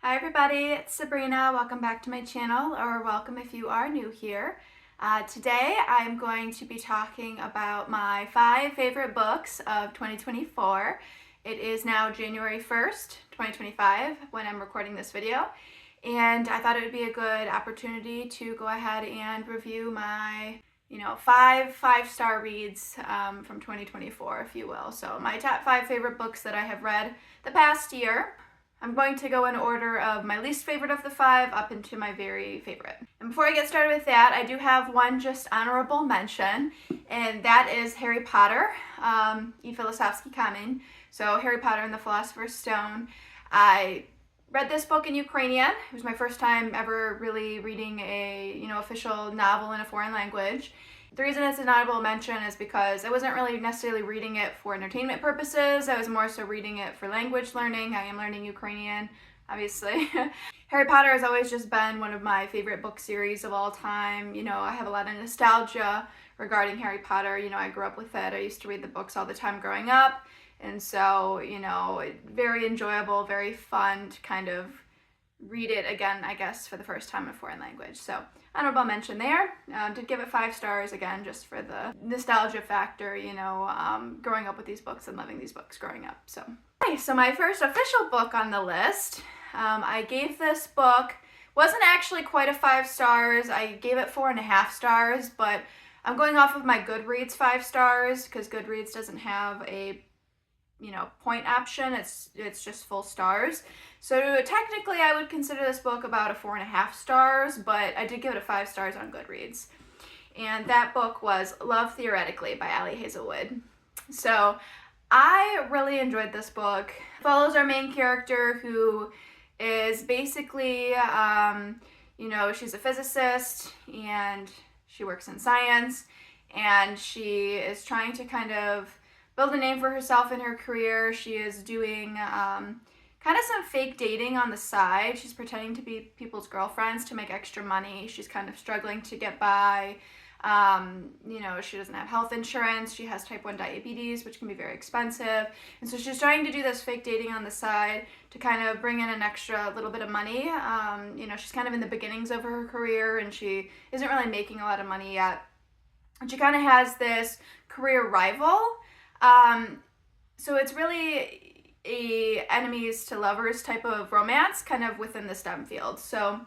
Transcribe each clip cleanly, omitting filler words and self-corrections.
Hi everybody, it's Sabrina. Welcome back to my channel, or welcome if you are new here. Today I'm going to be talking about my 5 favorite books of 2024. It is now January 1st, 2025 when I'm recording this video, and I thought it would be a good opportunity to go ahead and review my five-star reads from 2024, if you will. So my top 5 favorite books that I have read the past year. I'm going to go in order of my least favorite of the 5 up into my very favorite. And before I get started with that, I do have one just honorable mention, and that is Harry Potter, I Filozofski Kamen. So Harry Potter and the Philosopher's Stone. I read this book in Ukrainian. It was my first time ever really reading a official novel in a foreign language. The reason it's an honorable mention is because I wasn't really necessarily reading it for entertainment purposes. I was more so reading it for language learning. I am learning Ukrainian, obviously. Harry Potter has always just been one of my favorite book series of all time. I have a lot of nostalgia regarding Harry Potter. I grew up with it. I used to read the books all the time growing up. And so, very enjoyable, very fun to kind of read it again, I guess, for the first time in a foreign language. So honorable mention there. Did give it 5 stars again, just for the nostalgia factor, growing up with these books and loving these books growing up. So my first official book on the list, I gave this book, wasn't actually quite a 5 stars. I gave it 4.5 stars, but I'm going off of my Goodreads 5 stars because Goodreads doesn't have a point option. It's just full stars. So technically I would consider this book about a 4.5 stars, but I did give it a 5 stars on Goodreads. And that book was Love Theoretically by Ali Hazelwood. So I really enjoyed this book. It follows our main character who is basically, she's a physicist and she works in science, and she is trying to kind of build a name for herself in her career. She is doing kind of some fake dating on the side. She's pretending to be people's girlfriends to make extra money. She's kind of struggling to get by. She doesn't have health insurance. She has type 1 diabetes, which can be very expensive. And so she's trying to do this fake dating on the side to kind of bring in an extra little bit of money. She's kind of in the beginnings of her career, and she isn't really making a lot of money yet. And she kind of has this career rival. So it's really a enemies to lovers type of romance kind of within the STEM field. So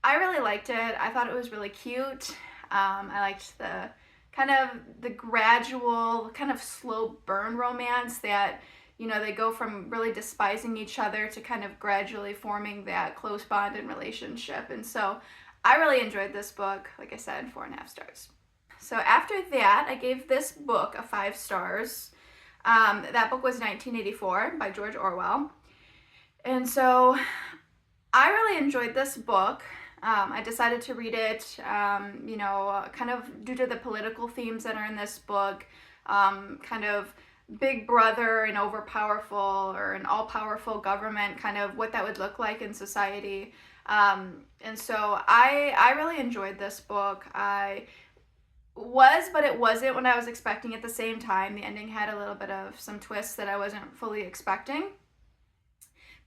I really liked it. I thought it was really cute. I liked the gradual, kind of slow burn romance that, they go from really despising each other to kind of gradually forming that close bond and relationship. And so I really enjoyed this book. Like I said, 4.5 stars. So after that, I gave this book a 5 stars. That book was 1984 by George Orwell. And so I really enjoyed this book. I decided to read it, kind of due to the political themes that are in this book, kind of big brother and overpowerful or an all-powerful government, kind of what that would look like in society. And so I really enjoyed this book. But it wasn't what I was expecting at the same time. The ending had a little bit of some twists that I wasn't fully expecting.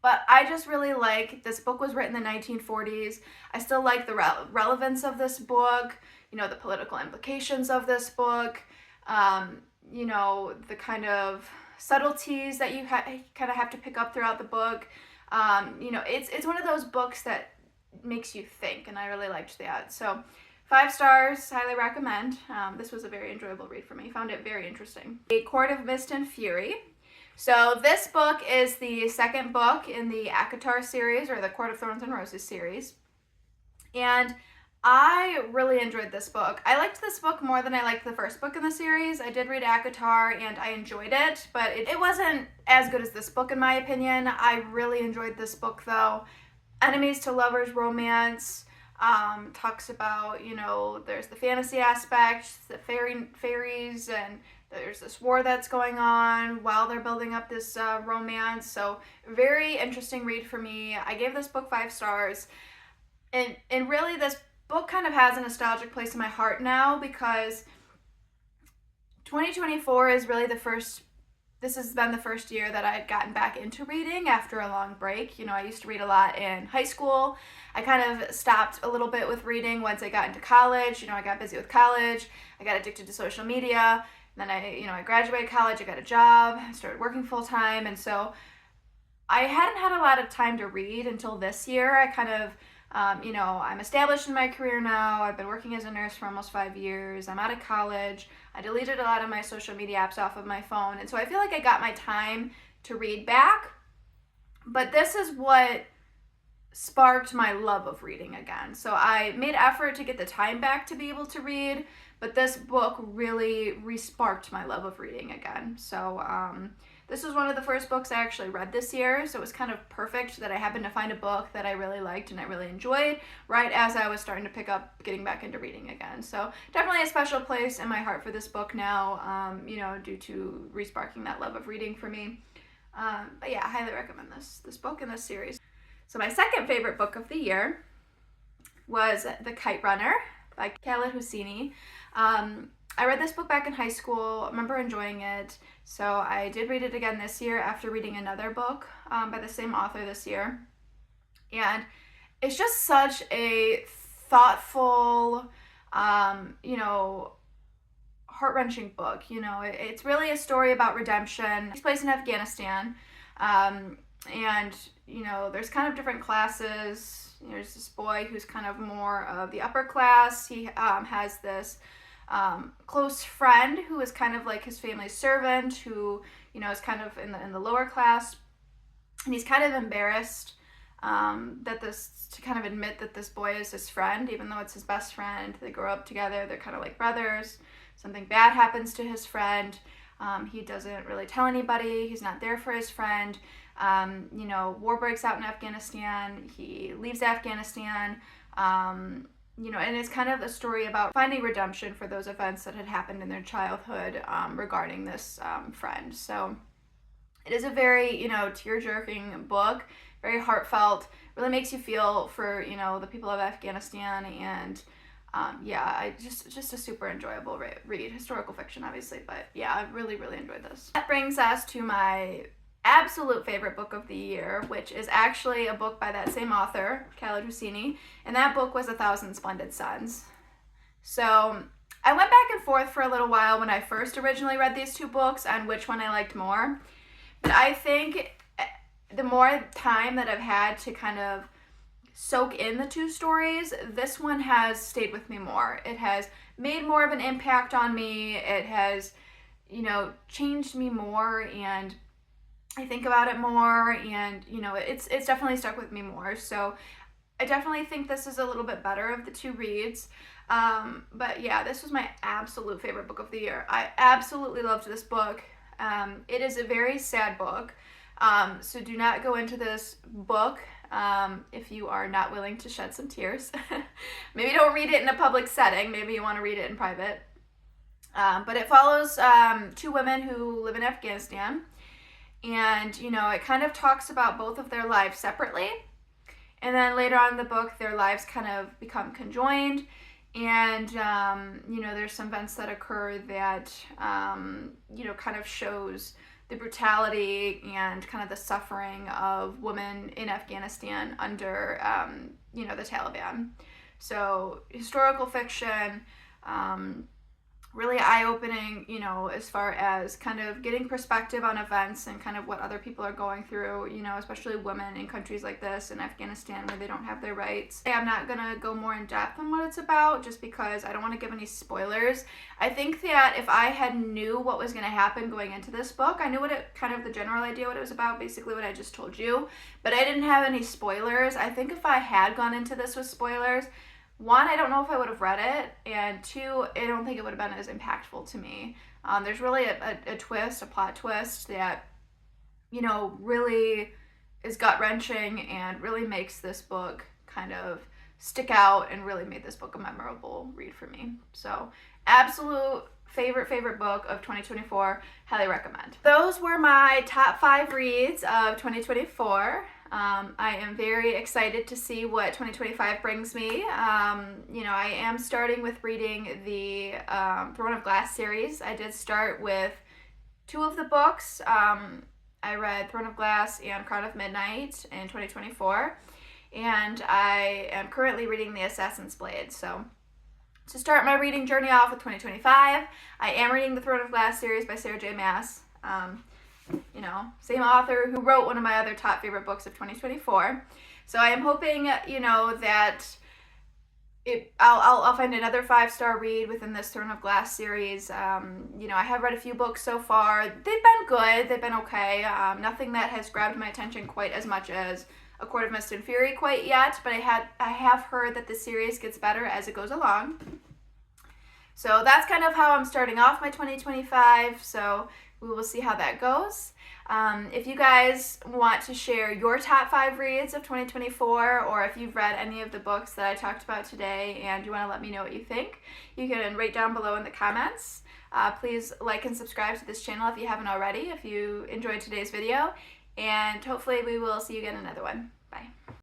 But I just really like, this book was written in the 1940s. I still like the relevance of this book, the political implications of this book, the kind of subtleties that you kind of have to pick up throughout the book. It's one of those books that makes you think, and I really liked that. So 5 stars, highly recommend. This was a very enjoyable read for me. Found it very interesting. A Court of Mist and Fury. So this book is the second book in the ACOTAR series, or the Court of Thorns and Roses series. And I really enjoyed this book. I liked this book more than I liked the first book in the series. I did read ACOTAR and I enjoyed it, but it wasn't as good as this book in my opinion. I really enjoyed this book though. Enemies to lovers romance. Talks about, there's the fantasy aspect, the fairies, and there's this war that's going on while they're building up this romance. So very interesting read for me. I gave this book 5 stars. And really this book kind of has a nostalgic place in my heart now because 2024 is really the first this has been the first year that I'd gotten back into reading after a long break. I used to read a lot in high school. I kind of stopped a little bit with reading once I got into college. I got busy with college. I got addicted to social media. Then I graduated college. I got a job. I started working full time. And so I hadn't had a lot of time to read until this year. I kind of I'm established in my career now. I've been working as a nurse for almost 5 years. I'm out of college. I deleted a lot of my social media apps off of my phone. And so I feel like I got my time to read back. But this is what sparked my love of reading again. So I made effort to get the time back to be able to read. But this book really re-sparked my love of reading again. So this was one of the first books I actually read this year, so it was kind of perfect that I happened to find a book that I really liked and I really enjoyed right as I was starting to pick up getting back into reading again. So definitely a special place in my heart for this book now, due to re-sparking that love of reading for me. But yeah, I highly recommend this book and this series. So my second favorite book of the year was The Kite Runner by Khaled Hosseini. I read this book back in high school. I remember enjoying it. So I did read it again this year after reading another book by the same author this year. And it's just such a thoughtful, heart-wrenching book. It's really a story about redemption. It takes place in Afghanistan. And there's kind of different classes. There's this boy who's kind of more of the upper class. He has this close friend who is kind of like his family's servant, who is kind of in the lower class, and he's kind of embarrassed to kind of admit that this boy is his friend, even though it's his best friend. They grow up together. They're kind of like brothers. Something bad happens to his friend. He doesn't really tell anybody. He's not there for his friend. War breaks out in Afghanistan. He leaves Afghanistan. And it's kind of a story about finding redemption for those events that had happened in their childhood regarding this friend. So it is a very, tear-jerking book, very heartfelt, really makes you feel for, the people of Afghanistan. And just a super enjoyable read. Historical fiction, obviously, but yeah, I really, really enjoyed this. That brings us to my absolute favorite book of the year, which is actually a book by that same author, Khaled Hosseini, and that book was A Thousand Splendid Suns. So I went back and forth for a little while when I first originally read these two books on which one I liked more, but I think the more time that I've had to kind of soak in the two stories, this one has stayed with me more. It has made more of an impact on me. It has, changed me more, and I think about it more, and it's definitely stuck with me more. So I definitely think this is a little bit better of the two reads. But yeah, this was my absolute favorite book of the year. I absolutely loved this book. It is a very sad book. So do not go into this book if you are not willing to shed some tears. Maybe don't read it in a public setting. Maybe you want to read it in private. But it follows two women who live in Afghanistan. And, it kind of talks about both of their lives separately. And then later on in the book, their lives kind of become conjoined. And, there's some events that occur that, kind of shows the brutality and kind of the suffering of women in Afghanistan under, the Taliban. So historical fiction, really eye-opening, as far as kind of getting perspective on events and kind of what other people are going through, especially women in countries like this, in Afghanistan, where they don't have their rights. I'm not going to go more in depth on what it's about, just because I don't want to give any spoilers. I think that if I had knew what was going to happen going into this book, I knew the general idea what it was about, basically what I just told you, but I didn't have any spoilers. I think if I had gone into this with spoilers, one, I don't know if I would have read it, and two, I don't think it would have been as impactful to me. There's really a plot twist that, really is gut-wrenching and really makes this book kind of stick out and really made this book a memorable read for me. So, absolute favorite book of 2024, highly recommend. Those were my top 5 reads of 2024. I am very excited to see what 2025 brings me. I am starting with reading the Throne of Glass series. I did start with two of the books. I read Throne of Glass and Crown of Midnight in 2024, and I am currently reading The Assassin's Blade. So to start my reading journey off with 2025, I am reading the Throne of Glass series by Sarah J. Maas. Same author who wrote one of my other top favorite books of 2024. So I am hoping, that I'll find another 5-star read within this Throne of Glass series. I have read a few books so far. They've been good. They've been okay. Nothing that has grabbed my attention quite as much as A Court of Mist and Fury quite yet, but I have heard that the series gets better as it goes along. So that's kind of how I'm starting off my 2025, so we will see how that goes. If you guys want to share your top 5 reads of 2024, or if you've read any of the books that I talked about today and you want to let me know what you think, you can write down below in the comments. Please like and subscribe to this channel if you haven't already, if you enjoyed today's video, and hopefully we will see you again in another one.